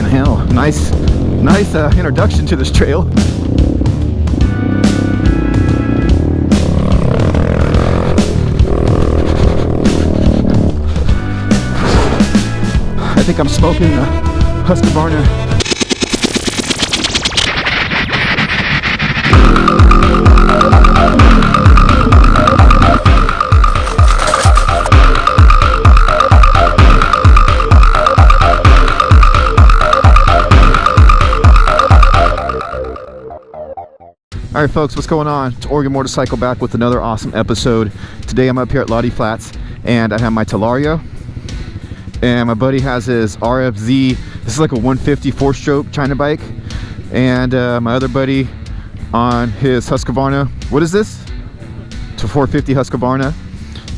Fucking hell. Nice introduction to this trail. I think I'm smoking Husqvarna. Alright folks, what's going on? It's Oregon Motorcycle back with another awesome episode. Today I'm up here at Dee Flat and I have my Talaria. And my buddy has his RFZ. This is like a 150 4-stroke China bike. And my other buddy on his Husqvarna. What is this? It's a 450 Husqvarna.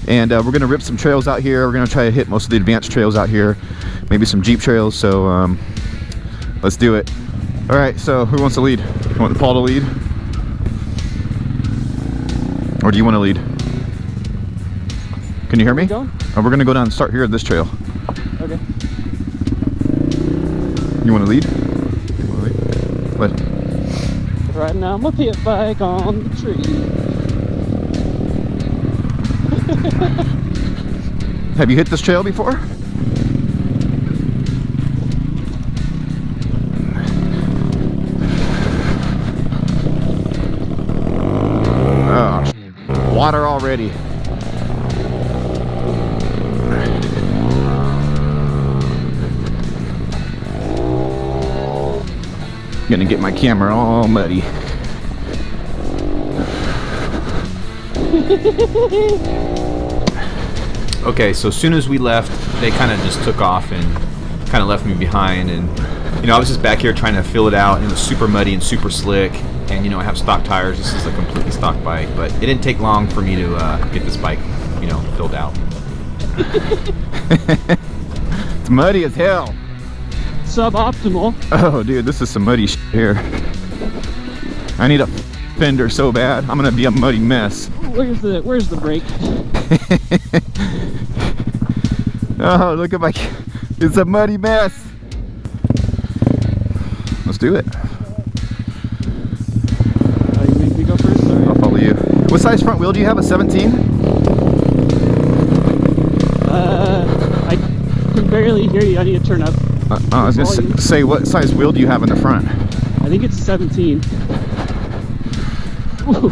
And we're going to rip some trails out here. We're going to try to hit most of the advanced trails out here. Maybe some Jeep trails. So let's do it. Alright, so who wants to lead? You want Paul to lead? Or do you want to lead? Can you hear me? Oh, we're going to go down and start here at this trail. Okay. You want to lead? What? Riding on my pit bike on the tree. Have you hit this trail before? Oh, water already. Gonna get my camera all muddy. Okay, so as soon as we left, they kind of just took off and kind of left me behind. And you know, I was just back here trying to fill it out, and it was super muddy and super slick. And you know, I have stock tires. This is a completely stock bike, but it didn't take long for me to get this bike, you know, filled out. It's muddy as hell. Suboptimal. Oh dude, this is some muddy shit here. I need a fender so bad. I'm gonna be a muddy mess. Where's the brake? Oh, look at my, it's a muddy mess. Let's do it. You make me go first? Sorry. I'll follow you. What size front wheel do you have? A 17? I can barely hear you. I need to turn up. I was going to say, what size wheel do you have in the front? I think it's 17. Woo.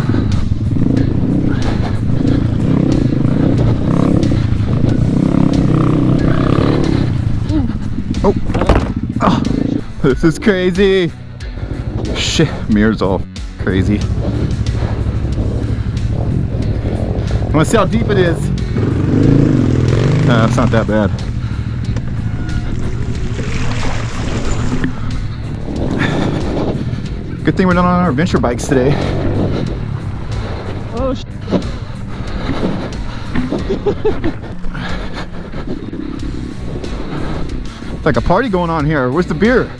Oh. Oh, this is crazy. Shit, mirror's all crazy. I want to see how deep it is. It's not that bad. Good thing we're not on our adventure bikes today. Oh shit. It's like a party going on here. Where's the beer?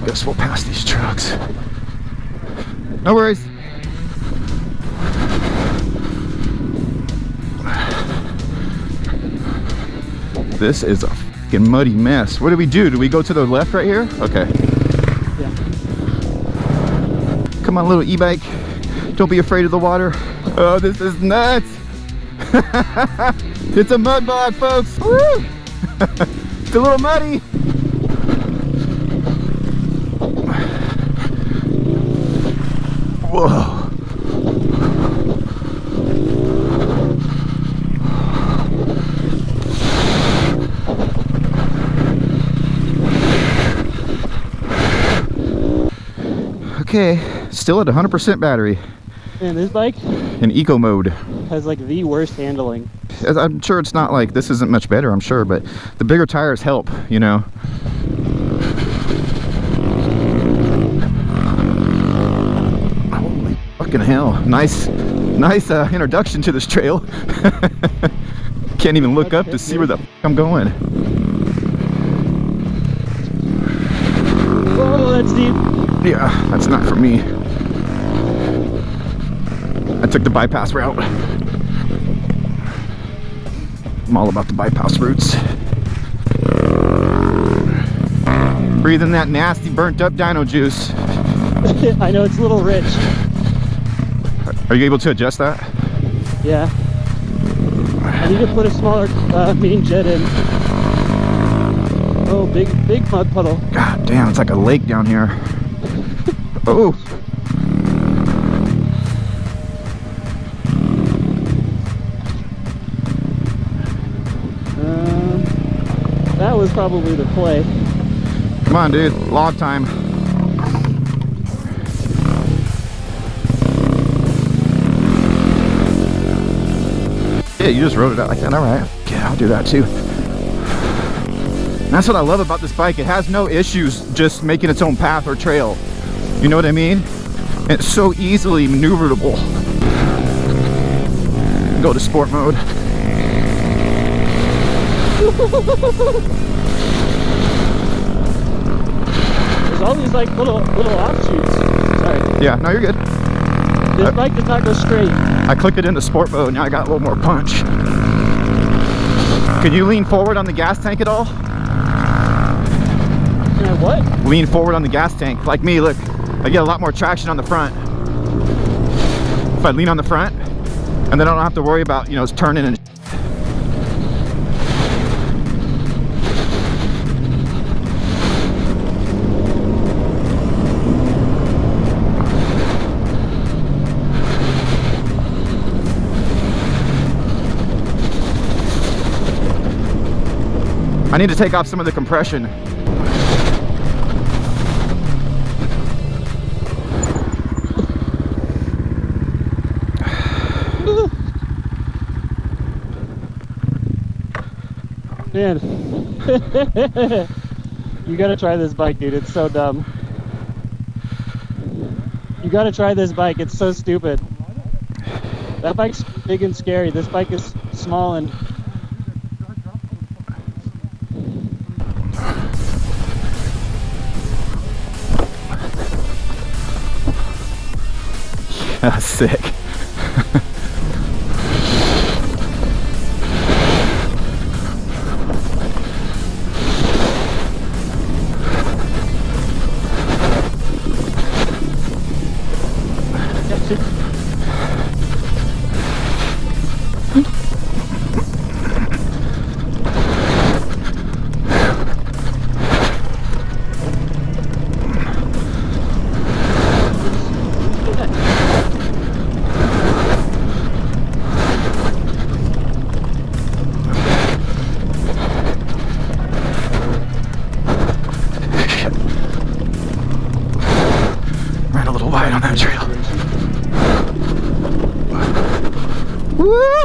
I guess we'll pass these trucks. No worries. This is a fucking muddy mess. What do we do? Do we go to the left right here? Okay. Yeah. Come on, little e-bike. Don't be afraid of the water. Oh, this is nuts. It's a mud bog, folks. Woo! It's a little muddy. Whoa. Okay, still at 100% battery. And this bike in eco mode has like the worst handling. I'm sure it's not like this isn't much better, I'm sure, but the bigger tires help, you know. Holy fucking hell. Nice introduction to this trail. Can't even look up to see where the f I'm going. Whoa, that's deep. Yeah, that's not for me. I took the bypass route. I'm all about the bypass routes. Breathing that nasty burnt up dino juice. I know it's a little rich. Are you able to adjust that? Yeah. I need to put a smaller main jet in. Oh, big mud puddle. God damn, it's like a lake down here. Oh. That was probably the play. Come on, dude. Log time. Yeah, you just rode it out like that. All right. Yeah, I'll do that too. That's what I love about this bike. It has no issues just making its own path or trail. You know what I mean? It's so easily maneuverable. Go to sport mode. There's all these like little offshoots. Sorry. Yeah, no, you're good. This bike does not go straight. I click it into sport mode, now I got a little more punch. Can you lean forward on the gas tank at all? Can I what? Lean forward on the gas tank. Like me, look, I get a lot more traction on the front. If I lean on the front, and then I don't have to worry about, you know, it's turning and I need to take off some of the compression. Man. You gotta try this bike, dude. It's so dumb. You gotta try this bike. It's so stupid. That bike's big and scary. This bike is small and... Yeah, sick. Ran a little wide on that trail. Woo!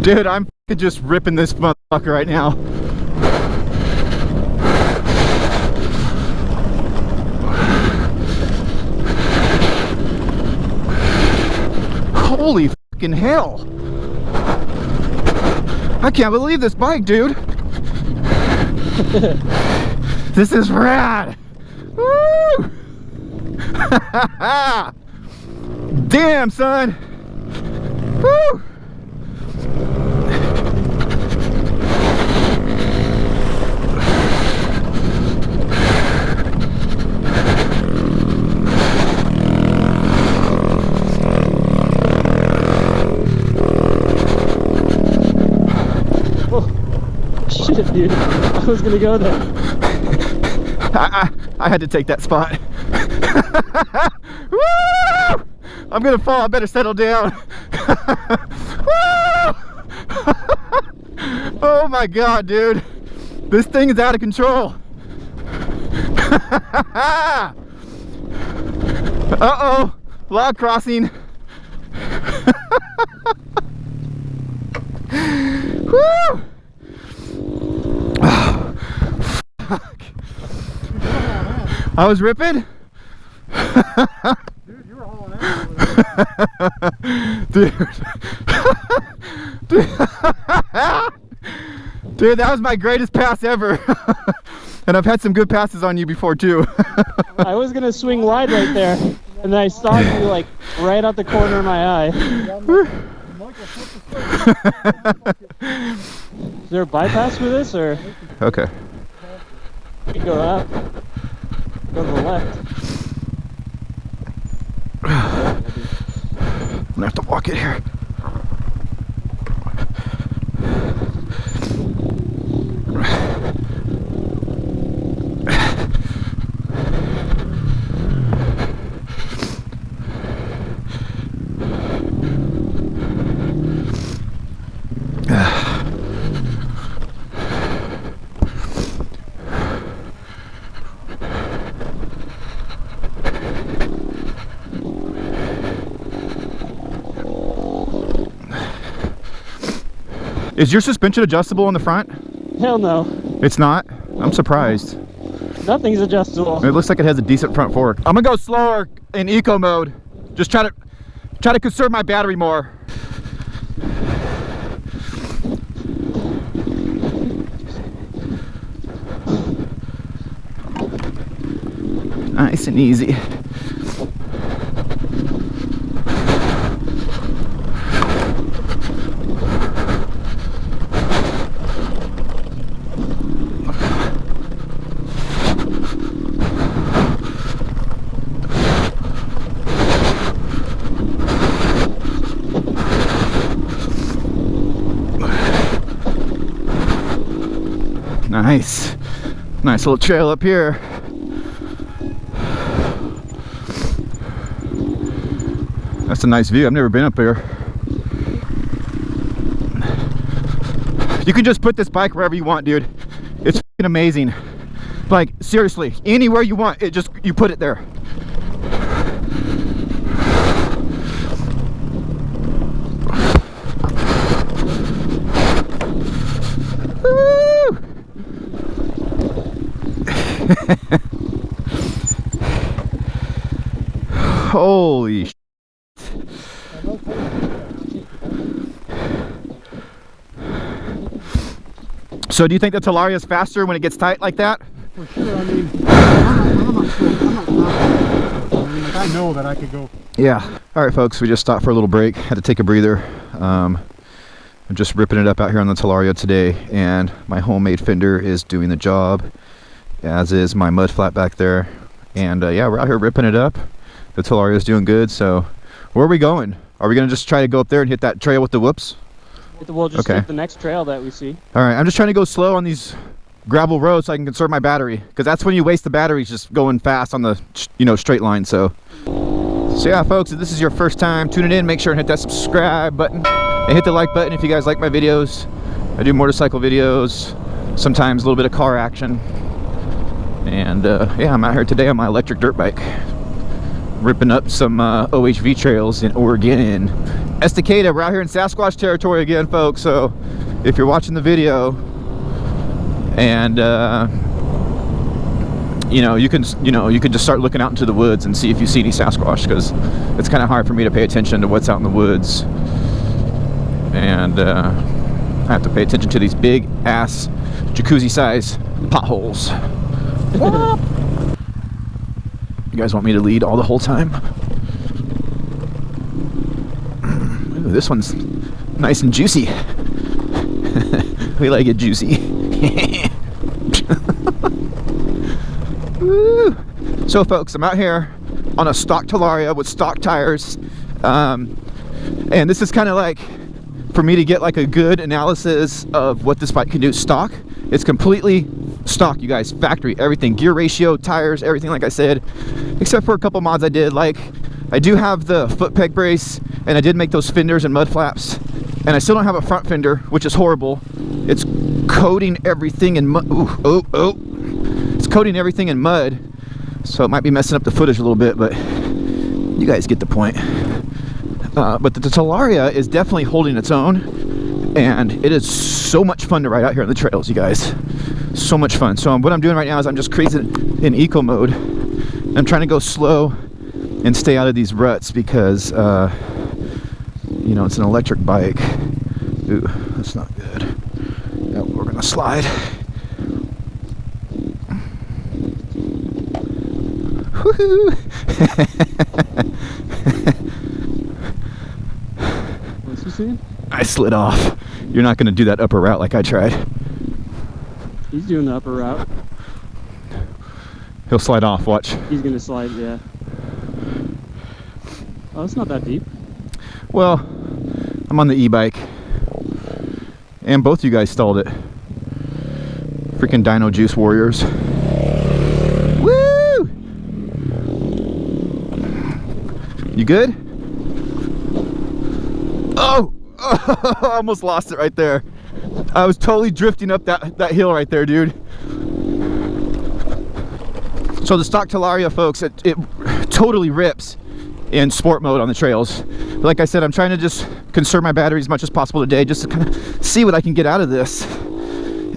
Dude, I'm just ripping this motherfucker right now. Holy fucking hell! I can't believe this bike, dude. This is rad. Woo! Damn, son. Woo! Shit, dude. I was gonna go there. I had to take that spot. Woo! I'm gonna fall. I better settle down. Woo! Oh my god, dude. This thing is out of control. Uh-oh. Log crossing. Woo! Oh, fuck. I was ripping? Dude, you were hauling ass. Dude. Dude. Dude, that was my greatest pass ever. And I've had some good passes on you before too. I was gonna swing wide right there, and then I saw you like right out the corner of my eye. Is there a bypass for this, or? Okay. You can go up, go to the left. I'm gonna have to walk it here. Is your suspension adjustable on the front? Hell no. It's not? I'm surprised. Nothing's adjustable. It looks like it has a decent front fork. I'm gonna go slower in eco mode. Just try to conserve my battery more. Nice and easy. Nice. Nice little trail up here. That's a nice view. I've never been up here. You can just put this bike wherever you want, dude. It's fucking amazing. Like, seriously, anywhere you want, you put it there. Woo! Holy sh**. So do you think the Talaria is faster when it gets tight like that? For sure. I mean, I'm not sure. I know that I could go. Yeah. All right, folks, we just stopped for a little break. Had to take a breather. I'm just ripping it up out here on the Talaria today, and my homemade fender is doing the job, as is my mud flat back there. And yeah, we're out here ripping it up. The Talaria is doing good. So where are we going? Are we gonna just try to go up there and hit that trail with the whoops? We'll just hit the next trail that we see. All right, I'm just trying to go slow on these gravel roads so I can conserve my battery, because that's when you waste the batteries just going fast on the straight line. So yeah, folks, if this is your first time tuning in, make sure and hit that subscribe button and hit the like button if you guys like my videos. I do motorcycle videos, sometimes a little bit of car action. And yeah, I'm out here today on my electric dirt bike, ripping up some OHV trails in Oregon. Estacadia, we're out here in Sasquatch territory again, folks. So if you're watching the video and you can just start looking out into the woods and see if you see any Sasquatch, because it's kind of hard for me to pay attention to what's out in the woods. And I have to pay attention to these big ass jacuzzi size potholes. You guys want me to lead all the whole time? Ooh, this one's nice and juicy. We like it juicy. Woo. So folks, I'm out here on a stock Talaria with stock tires, and this is kind of like for me to get like a good analysis of what this bike can do. Stock, it's completely stock, you guys, factory, everything, gear ratio, tires, everything, like I said, except for a couple mods I did. Like, I do have the foot peg brace, and I did make those fenders and mud flaps, and I still don't have a front fender, which is horrible. It's coating everything in mud. It's coating everything in mud, so it might be messing up the footage a little bit, but you guys get the point. But the Talaria is definitely holding its own, and it is so much fun to ride out here on the trails, you guys. So much fun. So what I'm doing right now is I'm just cruising in eco mode. I'm trying to go slow and stay out of these ruts, because it's an electric bike. Ooh, that's not good. gonna slide. Woohoo! What's he saying? I slid off. You're not gonna do that upper route like I tried. He's doing the upper route. He'll slide off, watch. He's gonna slide, yeah. Oh, it's not that deep. Well, I'm on the e-bike. And both you guys stalled it. Freaking Dino Juice Warriors. Woo! You good? Oh! Oh, I almost lost it right there. I was totally drifting up that hill right there, dude. So the stock Talaria, folks, it totally rips in sport mode on the trails. But like I said, I'm trying to just conserve my battery as much as possible today, just to kind of see what I can get out of this.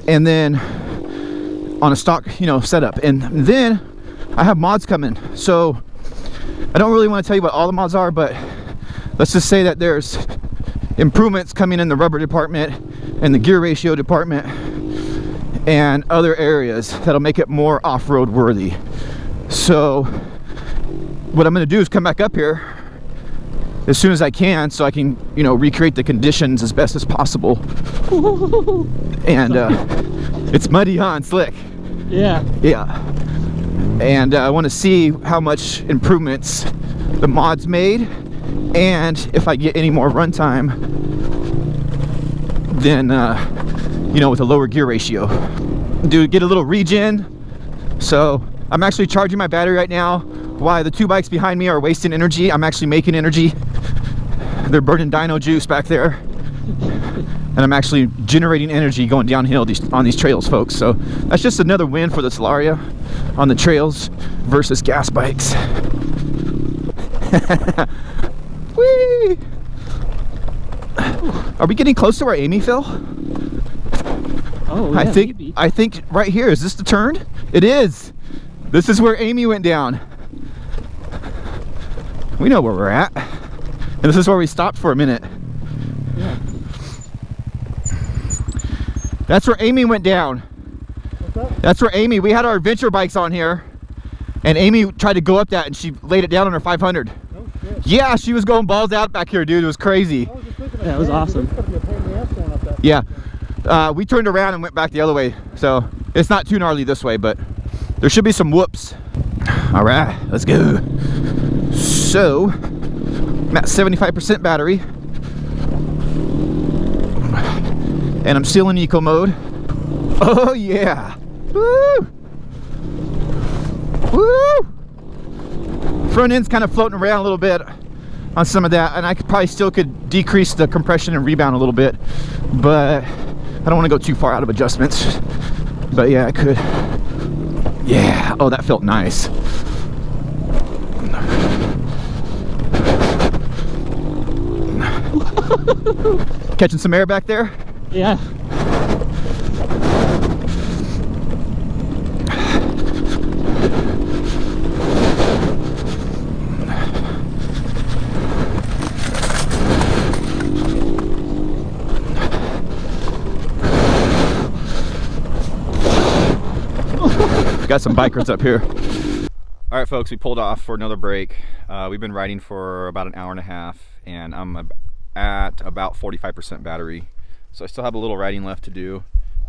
And then on a stock, you know, setup. And then I have mods coming. So I don't really want to tell you what all the mods are, but let's just say that there's improvements coming in the rubber department and the gear ratio department and other areas that'll make it more off-road worthy. So what I'm going to do is come back up here as soon as I can, so I can, you know, recreate the conditions as best as possible. And it's muddy, huh, and slick. Yeah. Yeah. And I want to see how much improvements the mods made, and if I get any more runtime than you know, with a lower gear ratio. Get a little regen. So I'm actually charging my battery right now while the two bikes behind me are wasting energy. I'm actually making energy. They're burning dino juice back there, and I'm actually generating energy going downhill on these trails, folks. So that's just another win for the Talaria on the trails versus gas bikes. Whee! Are we getting close to where Amy fell? Oh, yeah, I think right here. Is this the turn? It is. This is where Amy went down. We know where we're at. And this is where we stopped for a minute. Yeah. That's where Amy went down. What's that? That's where Amy, we had our adventure bikes on here, and Amy tried to go up that and she laid it down on her 500. No shit. Yeah, she was going balls out back here, dude. It was crazy. I was just thinking, Yeah, it was awesome. It's gonna be a pain in the ass going up that. Yeah. We turned around and went back the other way, so it's not too gnarly this way, but there should be some whoops. All right, let's go. So I'm at 75% battery, and I'm still in eco mode. Oh yeah. Woo! Woo! Front end's kind of floating around a little bit on some of that, and I probably still could decrease the compression and rebound a little bit, but I don't want to go too far out of adjustments. But yeah, I could. Yeah. Oh, that felt nice. Catching some air back there? Yeah. Got some bikers up here. All right, folks, we pulled off for another break. We've been riding for about an hour and a half, and I'm at about 45% battery, so I still have a little riding left to do.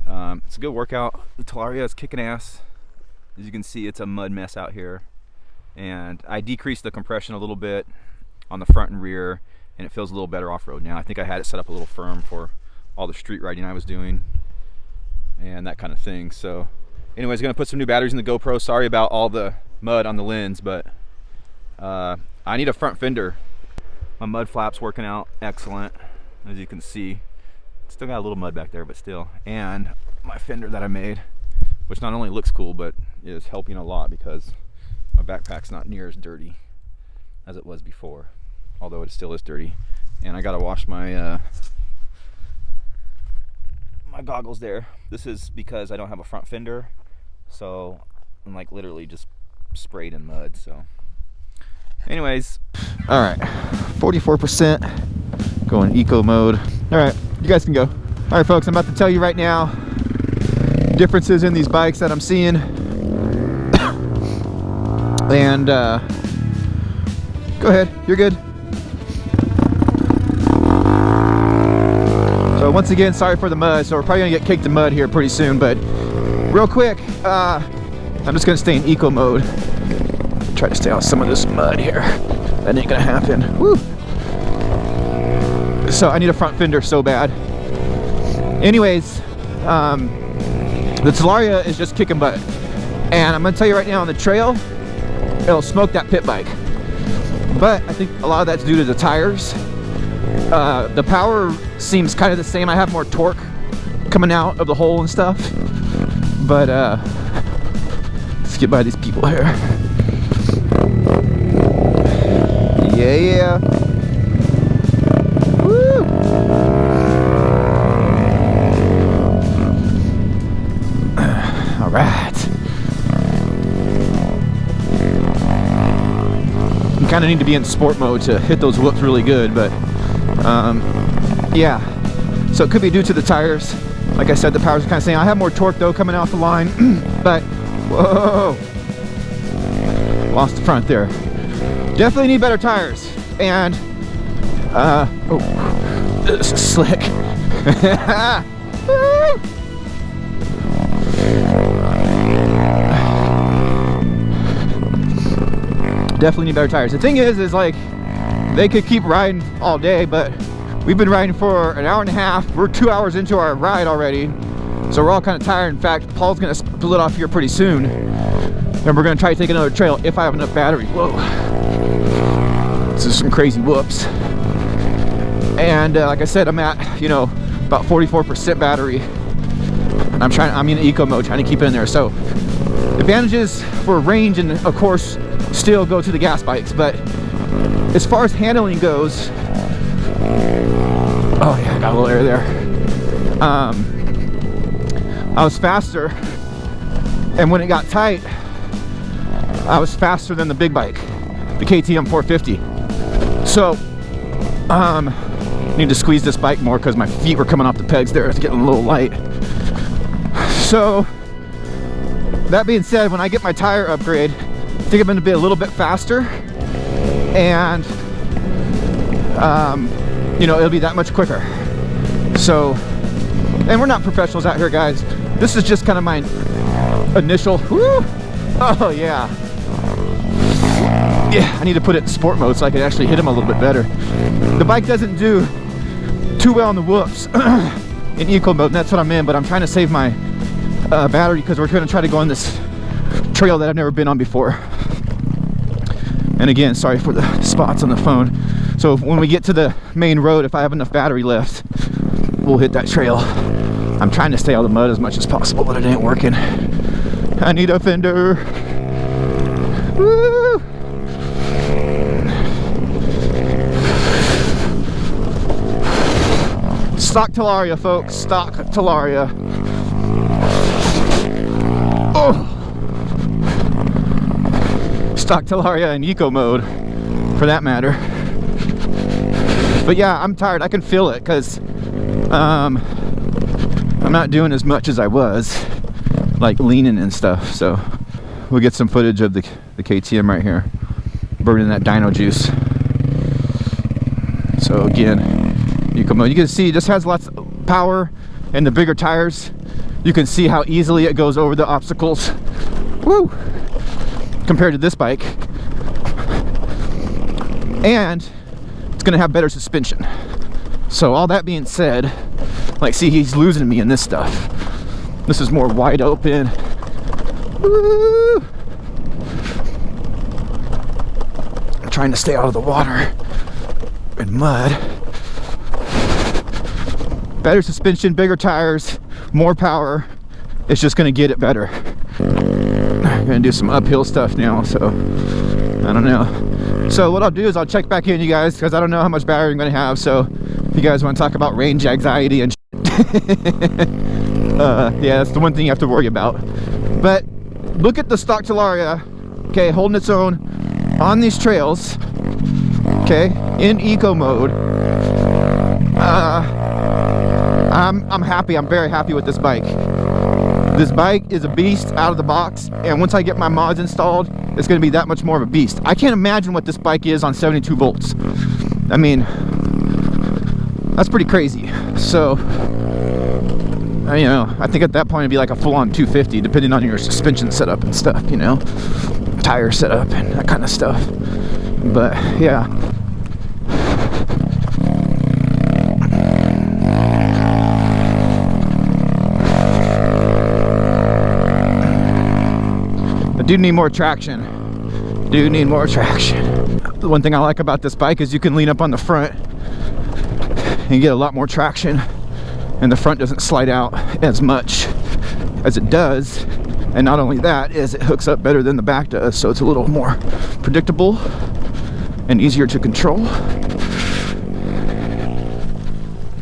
It's a good workout. The Talaria is kicking ass. As you can see, it's a mud mess out here, and I decreased the compression a little bit on the front and rear, and it feels a little better off-road now. I think I had it set up a little firm for all the street riding I was doing and that kind of thing. So anyways, gonna put some new batteries in the GoPro. Sorry about all the mud on the lens, but I need a front fender. My mud flap's working out excellent, as you can see. Still got a little mud back there, but still. And my fender that I made, which not only looks cool, but is helping a lot because my backpack's not near as dirty as it was before, although it still is dirty. And I gotta wash my my goggles there. This is because I don't have a front fender, so I'm like literally just sprayed in mud. So anyways, all right, 44% going eco mode. All right, you guys can go. All right, folks, I'm about to tell you right now, differences in these bikes that I'm seeing. And go ahead, you're good. So once again, sorry for the mud. So we're probably gonna get caked in mud here pretty soon, but real quick, I'm just gonna stay in eco mode. Try to stay on some of this mud here. That ain't gonna happen. Woo! So I need a front fender so bad. Anyways, the Talaria is just kicking butt. And I'm gonna tell you right now, on the trail, it'll smoke that pit bike. But I think a lot of that's due to the tires. The power seems kind of the same. I have more torque coming out of the hole and stuff. But let's get by these people here. Yeah. Woo! All right. You kind of need to be in sport mode to hit those whoops really good, but yeah. So it could be due to the tires. Like I said, the power's kind of saying. I have more torque though coming off the line, but whoa, lost the front there. Definitely need better tires. And oh, this is slick. Definitely need better tires. The thing is like they could keep riding all day, but we've been riding for an hour and a half. We're 2 hours into our ride already, so we're all kind of tired. In fact, Paul's gonna split off here pretty soon, and we're gonna try to take another trail if I have enough battery. Whoa, this is some crazy whoops. And like I said, I'm at, you know, about 44% battery, and I'm in eco mode, trying to keep it in there. So advantages for range, and of course still go to the gas bikes, but as far as handling goes, oh yeah, I got a little air there. I was faster, and when it got tight, I was faster than the big bike, the KTM 450. So need to squeeze this bike more because my feet were coming off the pegs there. It's getting a little light. So that being said, when I get my tire upgrade, I think I'm going to be a little bit faster, and you know, it'll be that much quicker. So, and we're not professionals out here, guys. This is just kind of my initial, whoo, oh yeah. Yeah, I need to put it in sport mode so I can actually hit him a little bit better. The bike doesn't do too well on the whoops in eco mode, and that's what I'm in, but I'm trying to save my battery because we're going to try to go on this trail that I've never been on before. And again, sorry for the spots on the phone. So when we get to the main road, if I have enough battery left, we'll hit that trail. I'm trying to stay out of the mud as much as possible, but it ain't working. I need a fender. Woo! Stock Talaria, folks. Stock Talaria. Oh! Stock Talaria in eco mode, for that matter. But yeah, I'm tired. I can feel it because I'm not doing as much as I was, like leaning and stuff. So we'll get some footage of the KTM right here, burning that dyno juice. So again, eco mode. You can see it just has lots of power, and the bigger tires, you can see how easily it goes over the obstacles. Woo! Compared to this bike, and it's gonna have better suspension. So all that being said, like, see, he's losing me in this stuff. This is more wide open. Woo! I'm trying to stay out of the water and mud. Better suspension, bigger tires, more power. It's just gonna get it better. I'm gonna do some uphill stuff now, so I don't know. So what I'll do is I'll check back in, you guys, because I don't know how much battery I'm gonna have. So if you guys want to talk about range anxiety and yeah, that's the one thing you have to worry about. But look at the stock Talaria, okay, holding its own on these trails, okay, in eco mode. I'm happy. I'm very happy with this bike. This bike is a beast out of the box, and once I get my mods installed, it's going to be that much more of a beast. I can't imagine what this bike is on 72 volts. I mean, that's pretty crazy. So, you know, I think at that point it'd be like a full-on 250, depending on your suspension setup and stuff, you know, tire setup and that kind of stuff. But yeah. I do need more traction. The one thing I like about this bike is you can lean up on the front and get a lot more traction, and the front doesn't slide out as much as it does. And not only that, is it hooks up better than the back does, so it's a little more predictable and easier to control.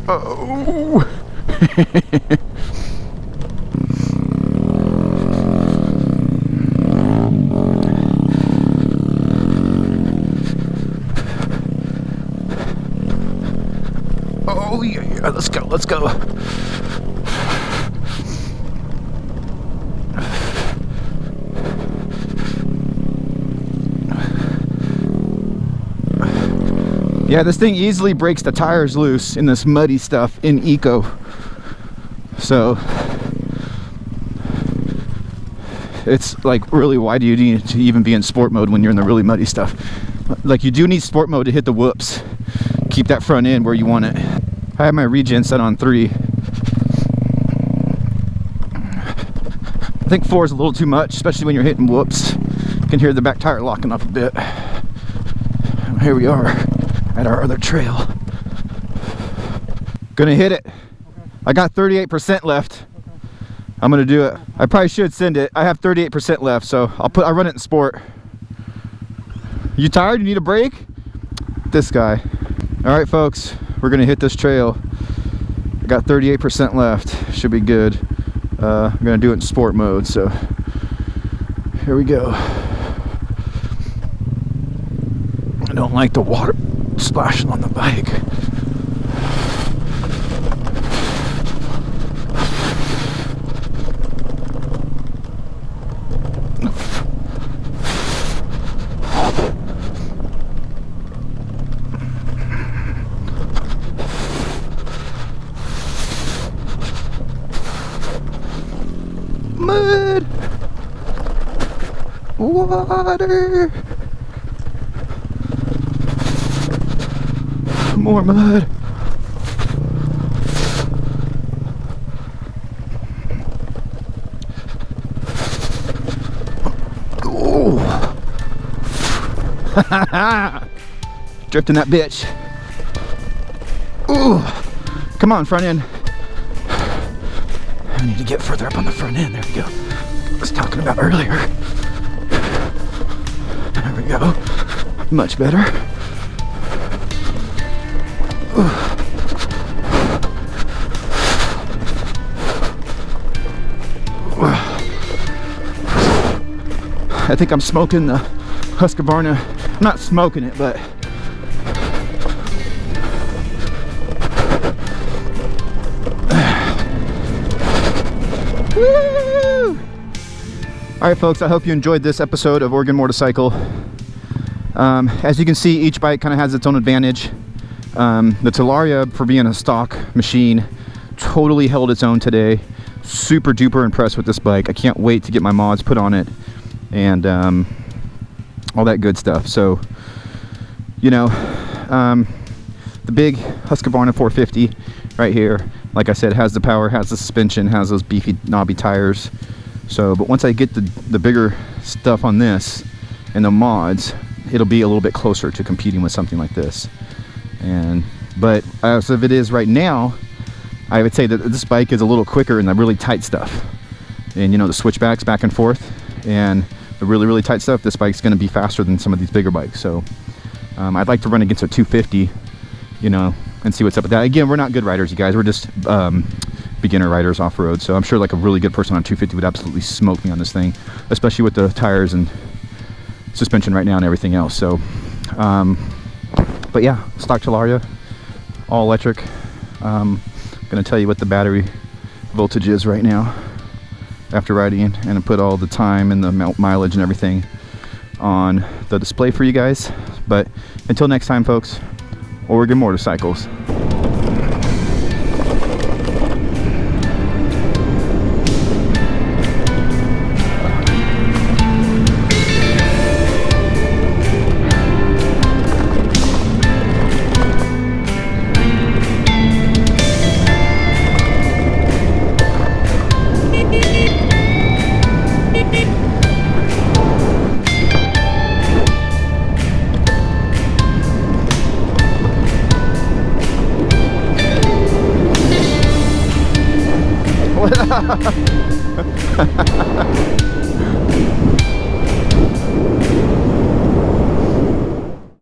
Oh. Oh yeah, let's go. Yeah, this thing easily breaks the tires loose in this muddy stuff in eco. So it's like, really, why do you need to even be in sport mode when you're in the really muddy stuff? Like, you do need sport mode to hit the whoops. Keep that front end where you want it. I have my regen set on 3. I think 4 is a little too much, especially when you're hitting whoops. You can hear the back tire locking up a bit. Here we are at our other trail. Gonna hit it. Okay. I got 38% left. Okay. I'm gonna do it. I probably should send it. I have 38% left, so I'll run it in sport. You tired? You need a break? This guy. All right, folks, we're gonna hit this trail. I got 38% left. Should be good. I'm gonna do it in sport mode, so here we go. I don't like the water splashing on the bike. Mud! Water! More mud. Oh. Drifting that bitch. Ooh. Come on, front end. I need to get further up on the front end. There we go. I was talking about earlier. There we go. Much better. I think I'm smoking the Husqvarna. I'm not smoking it, but woo! All right, folks, I hope you enjoyed this episode of Oregon Motorcycle. As you can see, each bike kind of has its own advantage. The Talaria, for being a stock machine, totally held its own today. Super duper impressed with this bike. I can't wait to get my mods put on it and all that good stuff. So, you know, the big Husqvarna 450 right here, like I said, has the power, has the suspension, has those beefy knobby tires. So, but once I get the bigger stuff on this and the mods, it'll be a little bit closer to competing with something like this. But as of it is right now, I would say that this bike is a little quicker in the really tight stuff. And you know, the switchbacks back and forth and the really tight stuff, this bike's going to be faster than some of these bigger bikes. So I'd like to run against a 250, you know, and see what's up with that. Again, we're not good riders, you guys. We're just beginner riders off-road. So I'm sure like a really good person on 250 would absolutely smoke me on this thing, especially with the tires and suspension right now and everything else. So but yeah, stock Talaria, all electric. Gonna tell you what the battery voltage is right now. after riding, and I put all the time and the mileage and everything on the display for you guys. But until next time, folks, Oregon Motorcycles. What?